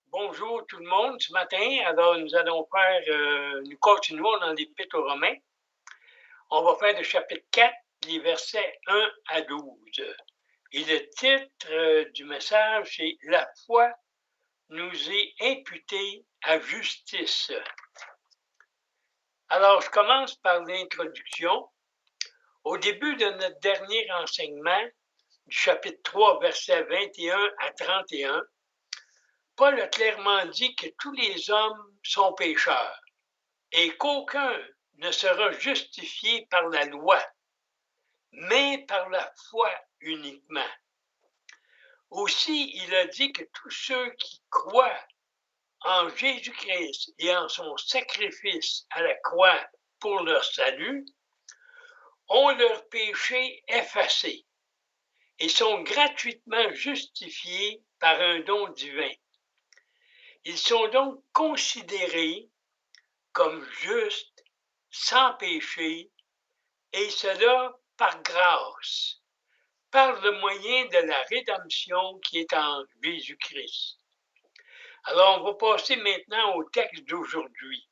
Bonjour tout le monde ce matin. Alors, nous allons nous continuons dans l'Épître aux Romains. On va faire le chapitre 4, les versets 1 à 12. Et le titre du message, c'est « La foi nous est imputée à justice ». Alors, je commence par l'introduction. Au début de notre dernier enseignement, du chapitre 3, versets 21 à 31, Paul a clairement dit que tous les hommes sont pécheurs et qu'aucun ne sera justifié par la loi, mais par la foi uniquement. Aussi, il a dit que tous ceux qui croient en Jésus-Christ et en son sacrifice à la croix pour leur salut ont leurs péchés effacés et sont gratuitement justifiés par un don divin. Ils sont donc considérés comme justes, sans péché, et cela par grâce, par le moyen de la rédemption qui est en Jésus-Christ. Alors, on va passer maintenant au texte d'aujourd'hui.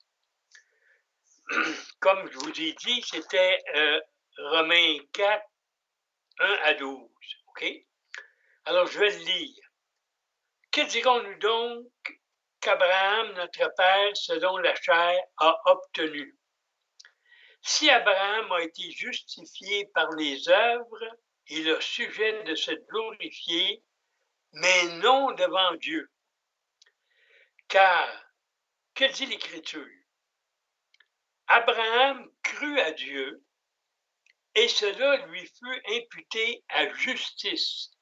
Comme je vous ai dit, c'était Romains 4, 1 à 12. OK? Alors, je vais le lire. Que dirons-nous donc qu'Abraham, notre père, selon la chair, a obtenu? Si Abraham a été justifié par les œuvres, il a sujet de se glorifier, mais non devant Dieu. Car, que dit l'Écriture? Abraham crut à Dieu, et cela lui fut imputé à justice.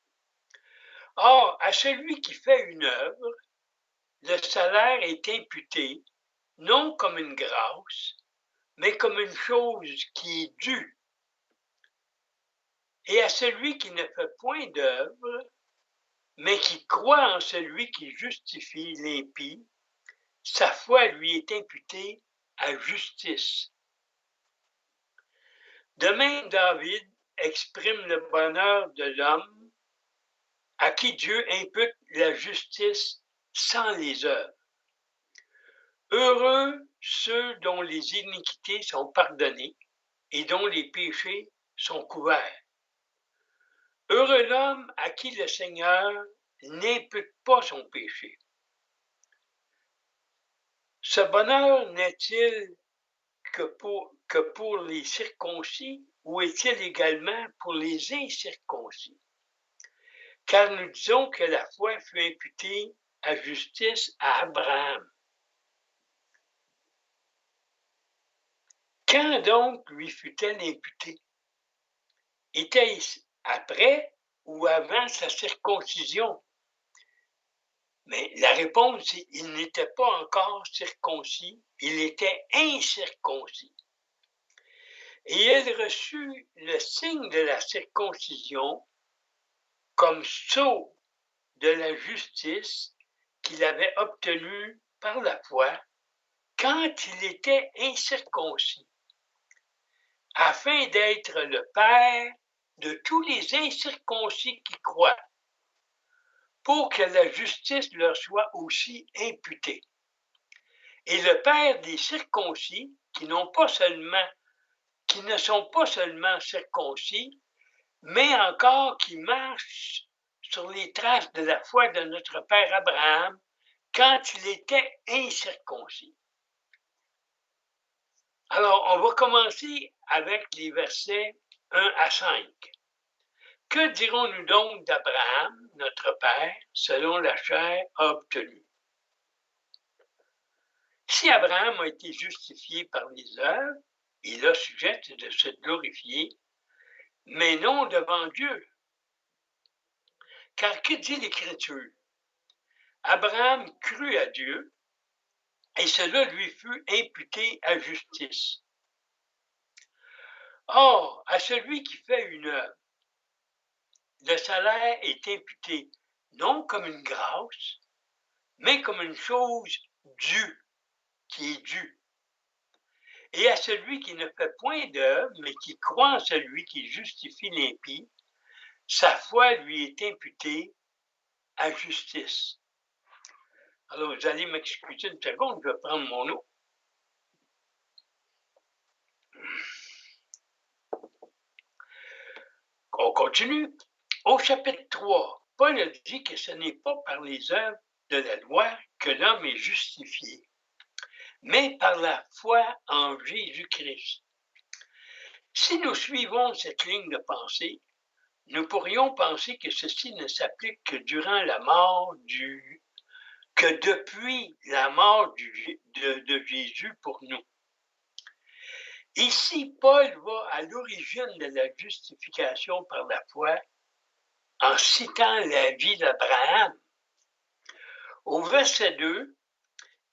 Or, à celui qui fait une œuvre, le salaire est imputé, non comme une grâce, mais comme une chose qui est due. Et à celui qui ne fait point d'œuvre, mais qui croit en celui qui justifie l'impie, sa foi lui est imputée à justice. De même, David exprime le bonheur de l'homme à qui Dieu impute la justice sans les œuvres. Heureux ceux dont les iniquités sont pardonnées et dont les péchés sont couverts. Heureux l'homme à qui le Seigneur n'impute pas son péché. Ce bonheur n'est-il que pour les circoncis ou est-il également pour les incirconcis? Car nous disons que la foi fut imputée à justice à Abraham. Quand donc lui fut-elle imputée? Était-ce après ou avant sa circoncision? Mais la réponse est il n'était pas encore circoncis, il était incirconcis. Et il reçut le signe de la circoncision comme sceau de la justice qu'il avait obtenue par la foi quand il était incirconcis, afin d'être le père de tous les incirconcis qui croient, pour que la justice leur soit aussi imputée. Et le père des circoncis qui ne sont pas seulement circoncis, mais encore qui marchent sur les traces de la foi de notre père Abraham quand il était incirconcis. Alors, on va commencer avec les versets 1 à 5. Que dirons-nous donc d'Abraham, notre père, selon la chair, a obtenu? Si Abraham a été justifié par les œuvres, il a sujet de se glorifier, mais non devant Dieu. Car que dit l'Écriture? Abraham crut à Dieu, et cela lui fut imputé à justice. Or, à celui qui fait une œuvre, le salaire est imputé non comme une grâce, mais comme une chose due, qui est due. Et à celui qui ne fait point d'œuvre, mais qui croit en celui qui justifie l'impie, sa foi lui est imputée à justice. Alors, vous allez m'excuser une seconde, je vais prendre mon eau. On continue. Au chapitre 3, Paul a dit que ce n'est pas par les œuvres de la loi que l'homme est justifié, mais par la foi en Jésus-Christ. Si nous suivons cette ligne de pensée, nous pourrions penser que ceci ne s'applique que durant la mort que depuis la mort de Jésus pour nous. Ici, Paul va à l'origine de la justification par la foi en citant la vie d'Abraham. Au verset 2,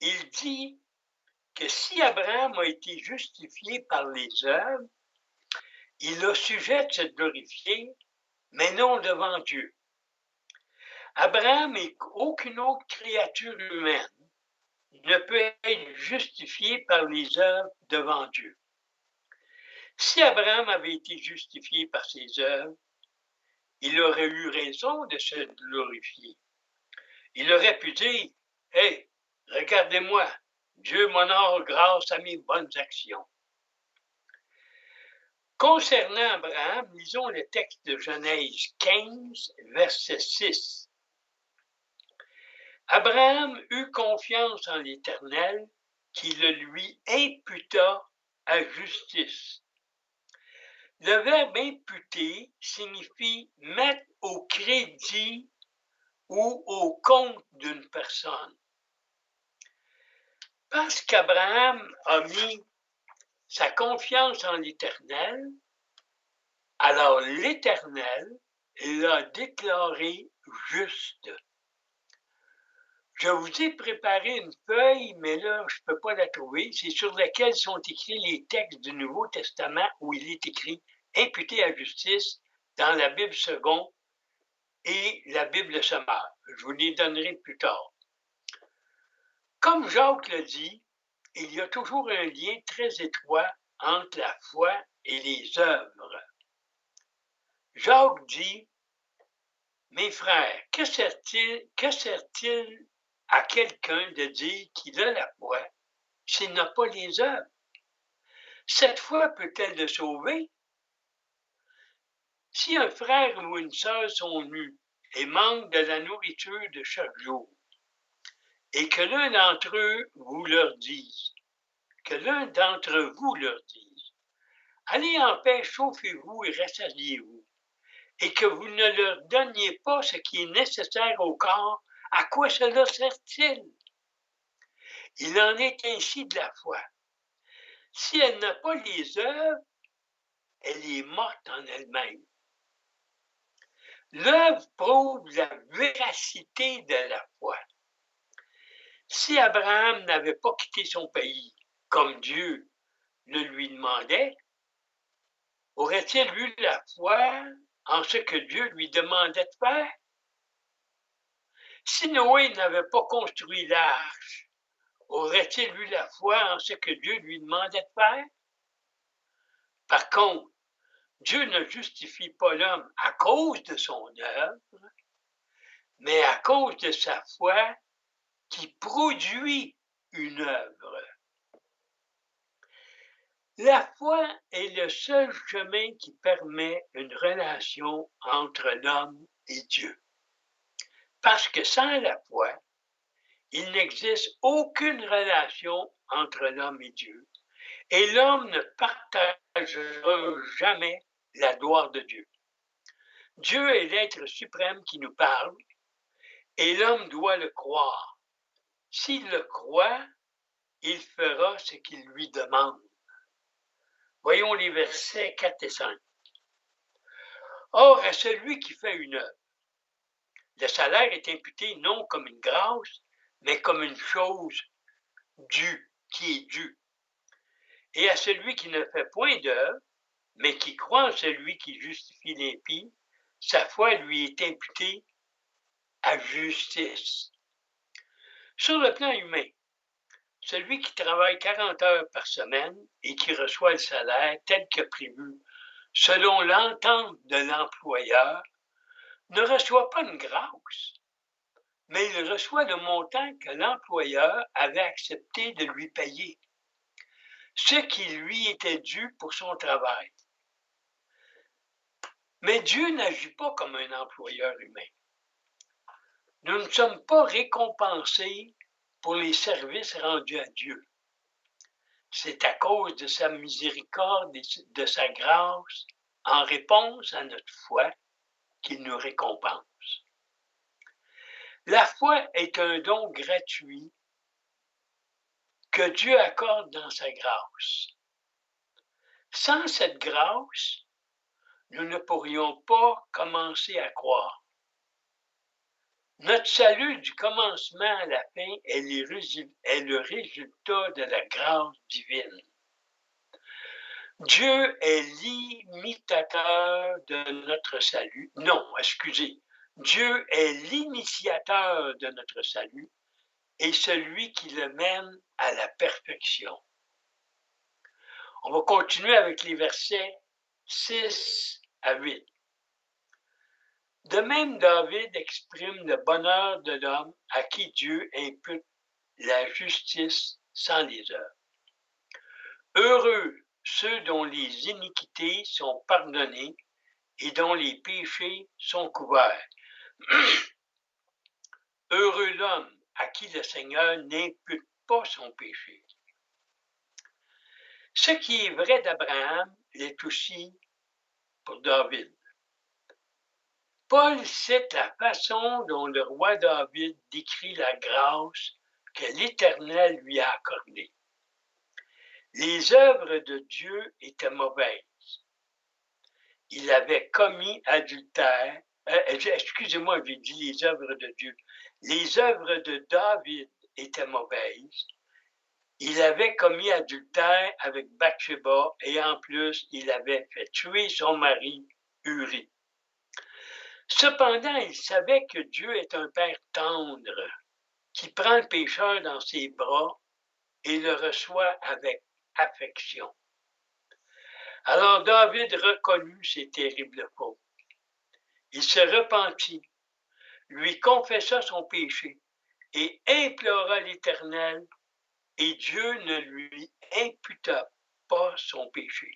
il dit que si Abraham a été justifié par les œuvres, il a sujet de se glorifier, mais non devant Dieu. Abraham et aucune autre créature humaine ne peut être justifié par les œuvres devant Dieu. Si Abraham avait été justifié par ses œuvres, il aurait eu raison de se glorifier. Il aurait pu dire, « Hey, regardez-moi, Dieu m'honore grâce à mes bonnes actions. » Concernant Abraham, lisons le texte de Genèse 15, verset 6. Abraham eut confiance en l'Éternel, qui le lui imputa à justice. Le verbe imputer signifie mettre au crédit ou au compte d'une personne. Parce qu'Abraham a mis sa confiance en l'Éternel, alors l'Éternel l'a déclaré juste. Je vous ai préparé une feuille, mais là, je ne peux pas la trouver. C'est sur laquelle sont écrits les textes du Nouveau Testament où il est écrit « imputé à justice » dans la Bible seconde et la Bible sommaire. Je vous les donnerai plus tard. Comme Jacques l'a dit, il y a toujours un lien très étroit entre la foi et les œuvres. Jacques dit, « Mes frères, que sert-il à quelqu'un de dire qu'il a la foi s'il n'a pas les œuvres? Cette foi peut-elle le sauver? Si un frère ou une sœur sont nus et manquent de la nourriture de chaque jour, et que l'un d'entre vous leur dise, allez en paix, chauffez-vous et rassasiez-vous, et que vous ne leur donniez pas ce qui est nécessaire au corps, à quoi cela sert-il? Il en est ainsi de la foi. Si elle n'a pas les œuvres, elle est morte en elle-même. L'œuvre prouve la véracité de la foi. Si Abraham n'avait pas quitté son pays, comme Dieu le lui demandait, aurait-il eu la foi en ce que Dieu lui demandait de faire? Si Noé n'avait pas construit l'arche, aurait-il eu la foi en ce que Dieu lui demandait de faire? Par contre, Dieu ne justifie pas l'homme à cause de son œuvre, mais à cause de sa foi qui produit une œuvre. La foi est le seul chemin qui permet une relation entre l'homme et Dieu. Parce que sans la foi, il n'existe aucune relation entre l'homme et Dieu, et l'homme ne partagera jamais la gloire de Dieu. Dieu est l'être suprême qui nous parle, et l'homme doit le croire. S'il le croit, il fera ce qu'il lui demande. Voyons les versets 4 et 5. Or, à celui qui fait une œuvre, le salaire est imputé non comme une grâce, mais comme une chose due, qui est due. Et à celui qui ne fait point d'œuvre, mais qui croit en celui qui justifie l'impie, sa foi lui est imputée à justice. Sur le plan humain, celui qui travaille 40 heures par semaine et qui reçoit le salaire tel que prévu, selon l'entente de l'employeur, ne reçoit pas une grâce, mais il reçoit le montant que l'employeur avait accepté de lui payer, ce qui lui était dû pour son travail. Mais Dieu n'agit pas comme un employeur humain. Nous ne sommes pas récompensés pour les services rendus à Dieu. C'est à cause de sa miséricorde et de sa grâce, en réponse à notre foi, qu'il nous récompense. La foi est un don gratuit que Dieu accorde dans sa grâce. Sans cette grâce, nous ne pourrions pas commencer à croire. Notre salut du commencement à la fin est le résultat de la grâce divine. Dieu est l'imitateur de notre salut. Non, excusez. Dieu est l'initiateur de notre salut et celui qui le mène à la perfection. On va continuer avec les versets 6 à 8. De même, David exprime le bonheur de l'homme à qui Dieu impute la justice sans les œuvres. Heureux ceux dont les iniquités sont pardonnées et dont les péchés sont couverts. Heureux l'homme à qui le Seigneur n'impute pas son péché. Ce qui est vrai d'Abraham l'est aussi pour David. Paul cite la façon dont le roi David décrit la grâce que l'Éternel lui a accordée. Les œuvres de Dieu étaient mauvaises. Il avait commis adultère. Excusez-moi, j'ai dit les œuvres de Dieu. Les œuvres de David étaient mauvaises. Il avait commis adultère avec Bathsheba et en plus, il avait fait tuer son mari, Uri. Cependant, il savait que Dieu est un Père tendre, qui prend le pécheur dans ses bras et le reçoit avec affection. Alors David reconnut ses terribles fautes. Il se repentit, lui confessa son péché et implora l'Éternel, et Dieu ne lui imputa pas son péché.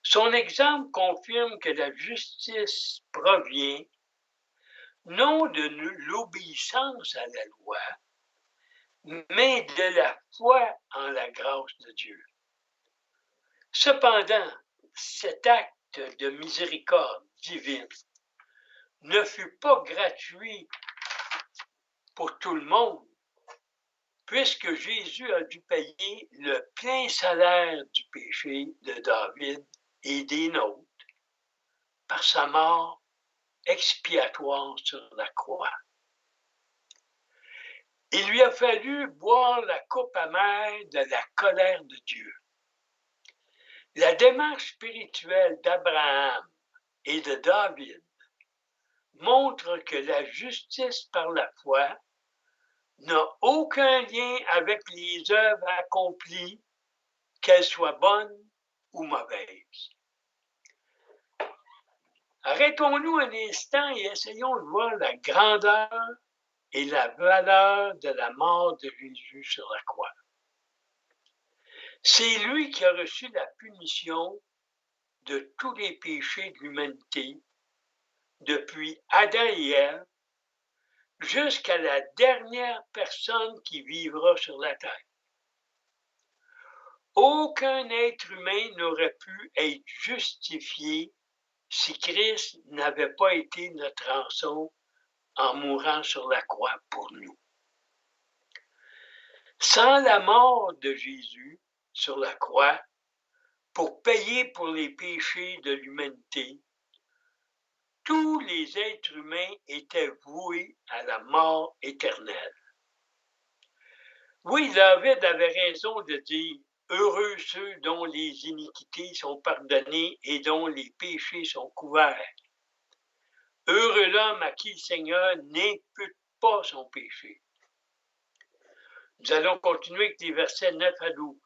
Son exemple confirme que la justice provient non de l'obéissance à la loi, mais de la foi en la grâce de Dieu. Cependant, cet acte de miséricorde divine ne fut pas gratuit pour tout le monde, puisque Jésus a dû payer le plein salaire du péché de David et des nôtres par sa mort expiatoire sur la croix. Il lui a fallu boire la coupe amère de la colère de Dieu. La démarche spirituelle d'Abraham et de David montre que la justice par la foi n'a aucun lien avec les œuvres accomplies, qu'elles soient bonnes ou mauvaises. Arrêtons-nous un instant et essayons de voir la grandeur et la valeur de la mort de Jésus sur la croix. C'est lui qui a reçu la punition de tous les péchés de l'humanité, depuis Adam et Ève, jusqu'à la dernière personne qui vivra sur la terre. Aucun être humain n'aurait pu être justifié si Christ n'avait pas été notre rançon en mourant sur la croix pour nous. Sans la mort de Jésus sur la croix, pour payer pour les péchés de l'humanité, tous les êtres humains étaient voués à la mort éternelle. Oui, David avait raison de dire « Heureux ceux dont les iniquités sont pardonnées et dont les péchés sont couverts. Heureux l'homme à qui le Seigneur n'impute pas son péché. » Nous allons continuer avec les versets 9 à 12.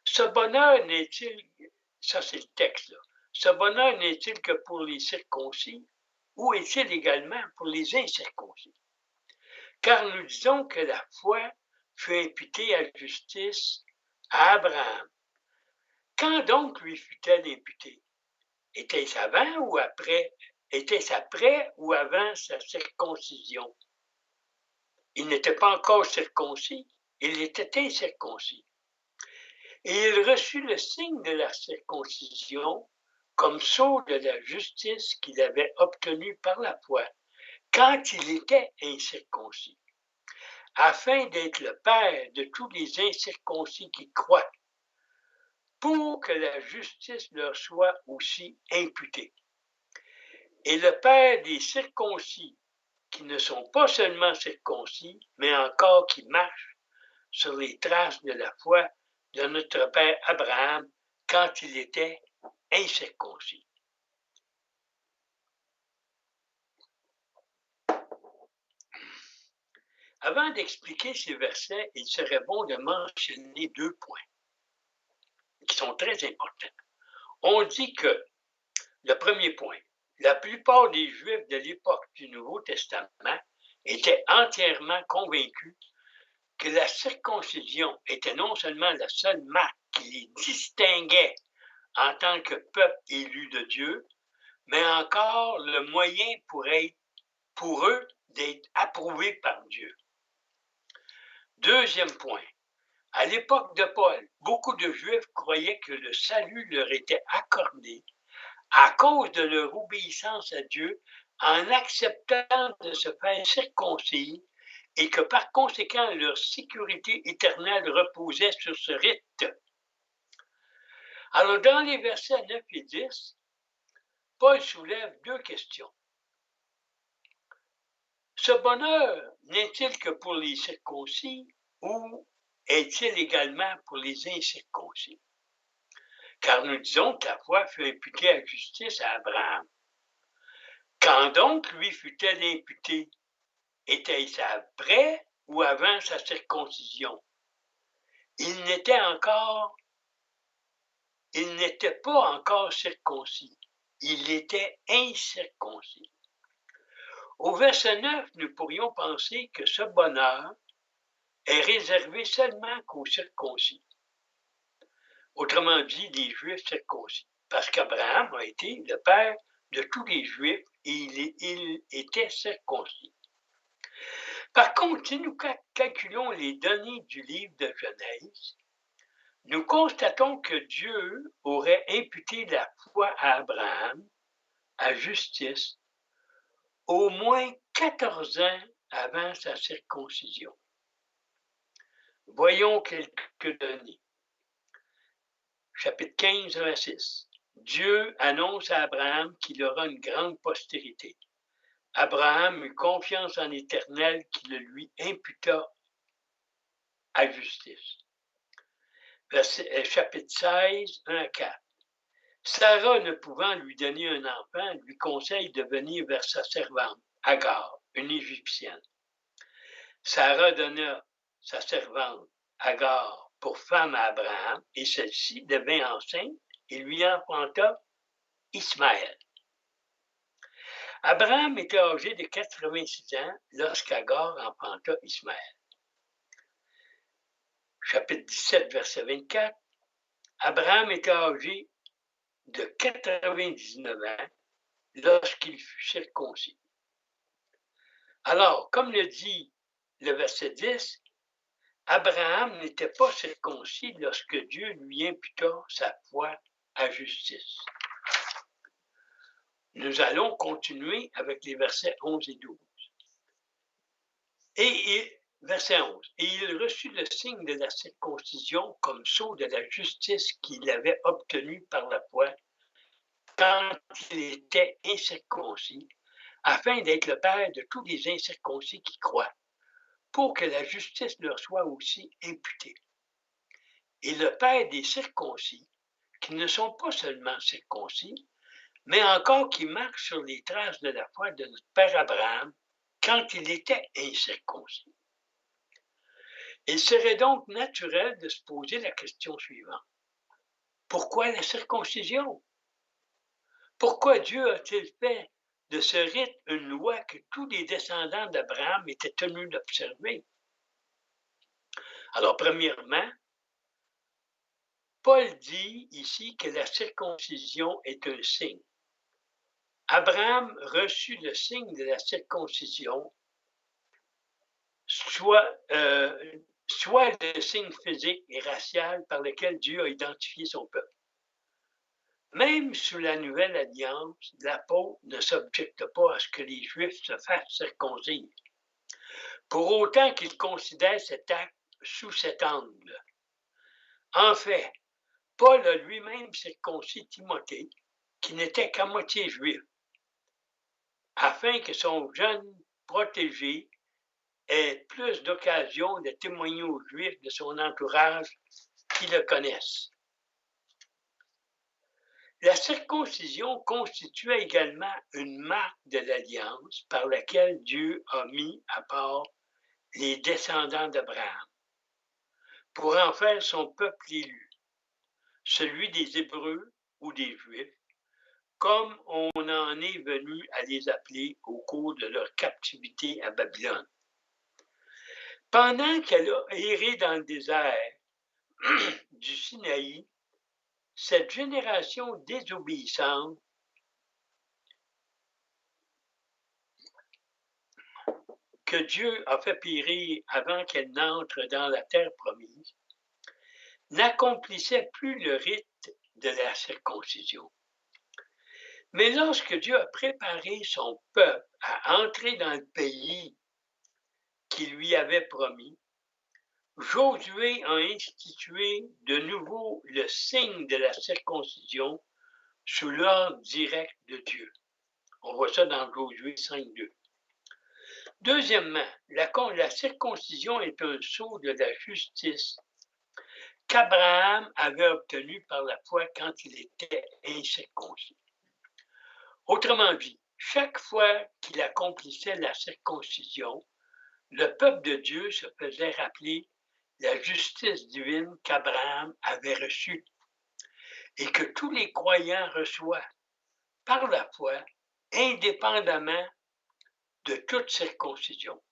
Ce bonheur n'est-il, ça c'est le texte là, ce bonheur n'est-il que pour les circoncis? ou est-il également pour les incirconcis? Car nous disons que la foi fut imputée à justice à Abraham. Quand donc lui fut-elle imputée? Était-ce avant ou après? Était-ce après ou avant sa circoncision? Il n'était pas encore circoncis, il était incirconcis. Et il reçut le signe de la circoncision comme sceau de la justice qu'il avait obtenue par la foi, quand il était incirconcis, afin d'être le père de tous les incirconcis qui croient, pour que la justice leur soit aussi imputée. Et le père des circoncis qui ne sont pas seulement circoncis, mais encore qui marchent sur les traces de la foi de notre père Abraham quand il était incirconcis. Avant d'expliquer ces versets, il serait bon de mentionner 2 points qui sont très importants. On dit que, le premier point, la plupart des Juifs de l'époque du Nouveau Testament étaient entièrement convaincus que la circoncision était non seulement la seule marque qui les distinguait en tant que peuple élu de Dieu, mais encore le moyen pour eux d'être approuvés par Dieu. Deuxième point, à l'époque de Paul, beaucoup de Juifs croyaient que le salut leur était accordé à cause de leur obéissance à Dieu en acceptant de se faire circoncire et que par conséquent leur sécurité éternelle reposait sur ce rite. Alors dans les versets 9 et 10, Paul soulève 2 questions. Ce bonheur n'est-il que pour les circoncis ou est-il également pour les incirconcis? Car nous disons que la foi fut imputée à justice à Abraham. Quand donc lui fut-elle imputée? Était-ce après ou avant sa circoncision? Il n'était pas encore circoncis. Il était incirconcis. Au verset 9, nous pourrions penser que ce bonheur est réservé seulement qu'aux circoncis. Autrement dit, les Juifs circoncis. Parce qu'Abraham a été le père de tous les Juifs et il était circoncis. Par contre, si nous calculons les données du livre de Genèse, nous constatons que Dieu aurait imputé la foi à Abraham, à justice, au moins 14 ans avant sa circoncision. Voyons quelques données. Chapitre 15, 1 à 6. Dieu annonce à Abraham qu'il aura une grande postérité. Abraham eut confiance en l'Éternel qui le lui imputa à justice. Chapitre 16, 1 à 4. Sarah, ne pouvant lui donner un enfant, lui conseille de venir vers sa servante, Agar, une Égyptienne. Sarah donna sa servante, Agar, pour femme à Abraham, et celle-ci devint enceinte et lui enfanta Ismaël. Abraham était âgé de 86 ans lorsqu'Agar enfanta Ismaël. Chapitre 17, verset 24. Abraham était âgé de 99 ans lorsqu'il fut circoncis. Alors, comme le dit le verset 10, Abraham n'était pas circoncis lorsque Dieu lui imputa sa foi à justice. Nous allons continuer avec les versets 11 et 12. Verset 11. Et il reçut le signe de la circoncision comme sceau de la justice qu'il avait obtenue par la foi quand il était incirconcis, afin d'être le père de tous les incirconcis qui croient, pour que la justice leur soit aussi imputée. Et le père des circoncis, qui ne sont pas seulement circoncis, mais encore qui marchent sur les traces de la foi de notre père Abraham quand il était incirconcis. Il serait donc naturel de se poser la question suivante. Pourquoi la circoncision? Pourquoi Dieu a-t-il fait de ce rite une loi que tous les descendants d'Abraham étaient tenus d'observer. Alors, premièrement, Paul dit ici que la circoncision est un signe. Abraham reçut le signe de la circoncision, soit le signe physique et racial par lequel Dieu a identifié son peuple. Même sous la nouvelle alliance, l'apôtre ne s'objecte pas à ce que les Juifs se fassent circoncire, pour autant qu'il considère cet acte sous cet angle. En fait, Paul a lui-même circoncis Timothée, qui n'était qu'à moitié juif, afin que son jeune protégé ait plus d'occasions de témoigner aux Juifs de son entourage qui le connaissent. La circoncision constituait également une marque de l'alliance par laquelle Dieu a mis à part les descendants d'Abraham pour en faire son peuple élu, celui des Hébreux ou des Juifs, comme on en est venu à les appeler au cours de leur captivité à Babylone. Pendant qu'elle a erré dans le désert du Sinaï, cette génération désobéissante que Dieu a fait périr avant qu'elle n'entre dans la terre promise, n'accomplissait plus le rite de la circoncision. Mais lorsque Dieu a préparé son peuple à entrer dans le pays qu'il lui avait promis, Josué a institué de nouveau le signe de la circoncision sous l'ordre direct de Dieu. On voit ça dans Josué 5.2. Deuxièmement, la circoncision est un sceau de la justice qu'Abraham avait obtenu par la foi quand il était incirconcis. Autrement dit, chaque fois qu'il accomplissait la circoncision, le peuple de Dieu se faisait rappeler la justice divine qu'Abraham avait reçue et que tous les croyants reçoivent par la foi, indépendamment de toute circoncision.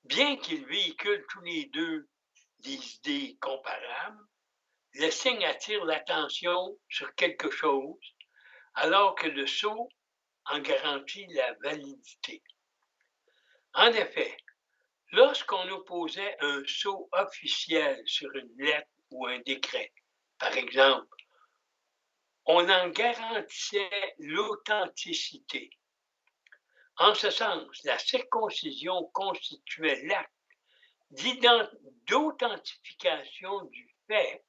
Bien qu'ils véhiculent tous les deux des idées comparables, le signe attire l'attention sur quelque chose, alors que le sceau en garantit la validité. En effet, lorsqu'on opposait un sceau officiel sur une lettre ou un décret, par exemple, on en garantissait l'authenticité. En ce sens, la circoncision constituait l'acte d'authentification du fait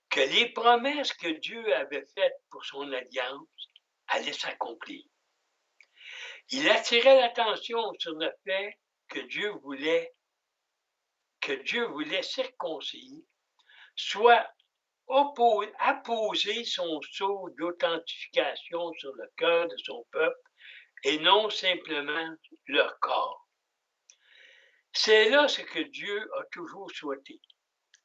que les promesses que Dieu avait faites pour son alliance allaient s'accomplir. Il attirait l'attention sur le fait que Dieu voulait circoncire, soit apposer son sceau d'authentification sur le cœur de son peuple et non simplement leur corps. C'est là ce que Dieu a toujours souhaité.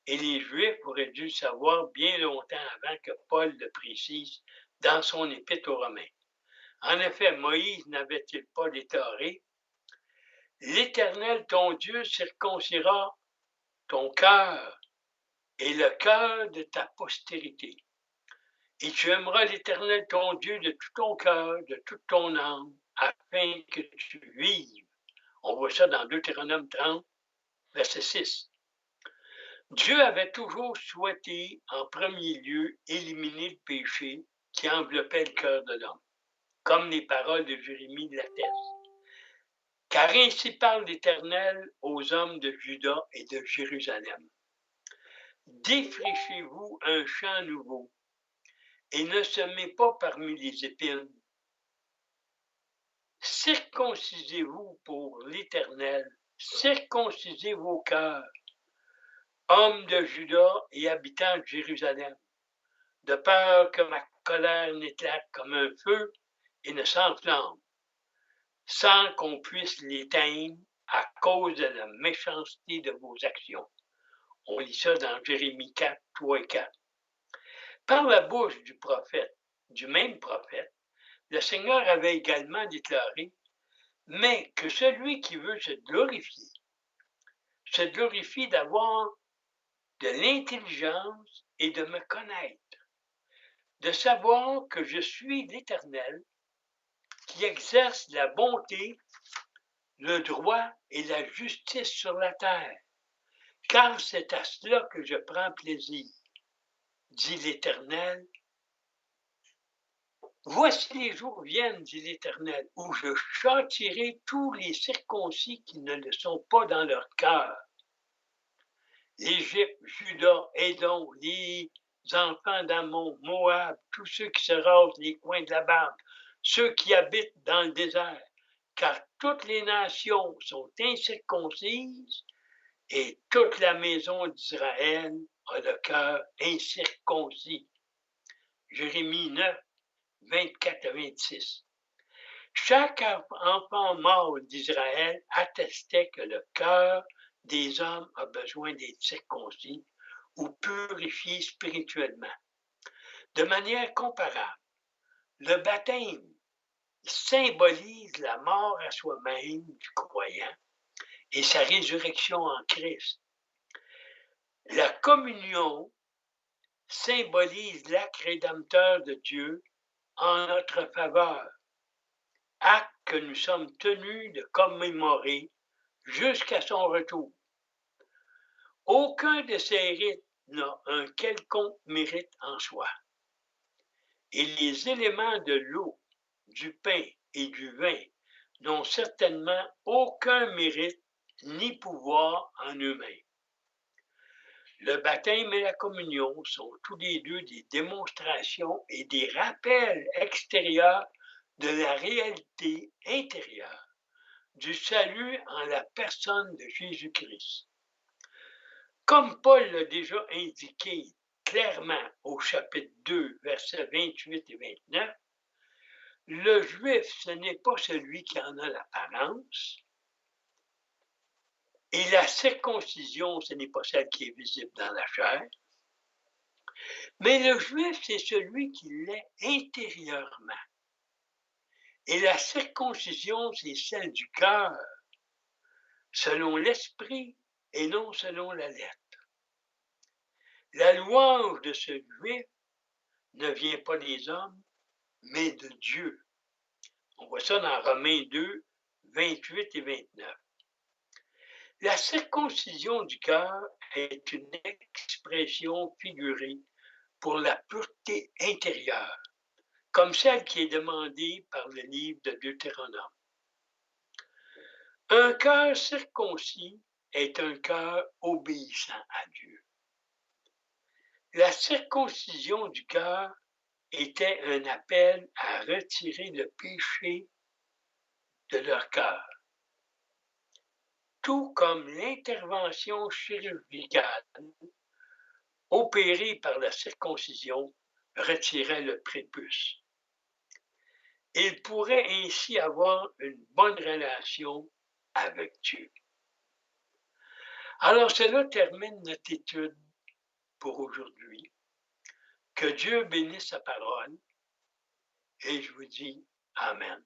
Et les Juifs auraient dû le savoir bien longtemps avant que Paul le précise dans son épître aux Romains. En effet, Moïse n'avait-il pas déclaré « L'Éternel, ton Dieu, circoncira ton cœur et le cœur de ta postérité. Et tu aimeras l'Éternel, ton Dieu, de tout ton cœur, de toute ton âme, afin que tu vives. » On voit ça dans Deutéronome 30, verset 6. Dieu avait toujours souhaité, en premier lieu, éliminer le péché qui enveloppait le cœur de l'homme, comme les paroles de Jérémie l'attestent. Car ainsi parle l'Éternel aux hommes de Juda et de Jérusalem. Défrichez-vous un champ nouveau, et ne semez pas parmi les épines. Circoncisez-vous pour l'Éternel, circoncisez vos cœurs, hommes de Juda et habitants de Jérusalem, de peur que ma colère n'éclate comme un feu et ne s'enflamme, sans qu'on puisse l'éteindre à cause de la méchanceté de vos actions. On lit ça dans Jérémie 4, 3 et 4. Par la bouche du même prophète, le Seigneur avait également déclaré, mais que celui qui veut se glorifie d'avoir de l'intelligence et de me connaître, de savoir que je suis l'Éternel, qui exerce la bonté, le droit et la justice sur la terre, car c'est à cela que je prends plaisir, dit l'Éternel. Voici les jours viennent, dit l'Éternel, où je châtierai tous les circoncis qui ne le sont pas dans leur cœur. L'Égypte, Juda, Édom, les enfants d'Ammon, Moab, tous ceux qui se rasent les coins de la barbe, ceux qui habitent dans le désert, car toutes les nations sont incirconcises et toute la maison d'Israël a le cœur incirconcis. Jérémie 9, 24 à 26. Chaque enfant mâle d'Israël attestait que le cœur des hommes a besoin d'être circoncis ou purifié spirituellement. De manière comparable, le baptême symbolise la mort à soi-même du croyant et sa résurrection en Christ. La communion symbolise l'acte rédempteur de Dieu en notre faveur, acte que nous sommes tenus de commémorer jusqu'à son retour. Aucun de ces rites n'a un quelconque mérite en soi. Et les éléments de l'eau, du pain et du vin n'ont certainement aucun mérite ni pouvoir en eux-mêmes. Le baptême et la communion sont tous les deux des démonstrations et des rappels extérieurs de la réalité intérieure du salut en la personne de Jésus-Christ. Comme Paul l'a déjà indiqué clairement au chapitre 2, versets 28 et 29, le juif, ce n'est pas celui qui en a l'apparence, et la circoncision, ce n'est pas celle qui est visible dans la chair, mais le juif, c'est celui qui l'est intérieurement. Et la circoncision, c'est celle du cœur, selon l'esprit et non selon la lettre. La louange de ce juif ne vient pas des hommes, mais de Dieu. On voit ça dans Romains 2, 28 et 29. La circoncision du cœur est une expression figurée pour la pureté intérieure, comme celle qui est demandée par le livre de Deutéronome. Un cœur circoncis est un cœur obéissant à Dieu. La circoncision du cœur était un appel à retirer le péché de leur cœur, tout comme l'intervention chirurgicale opérée par la circoncision retirait le prépuce. Ils pourraient ainsi avoir une bonne relation avec Dieu. Alors cela termine notre étude pour aujourd'hui. Que Dieu bénisse sa parole et je vous dis Amen.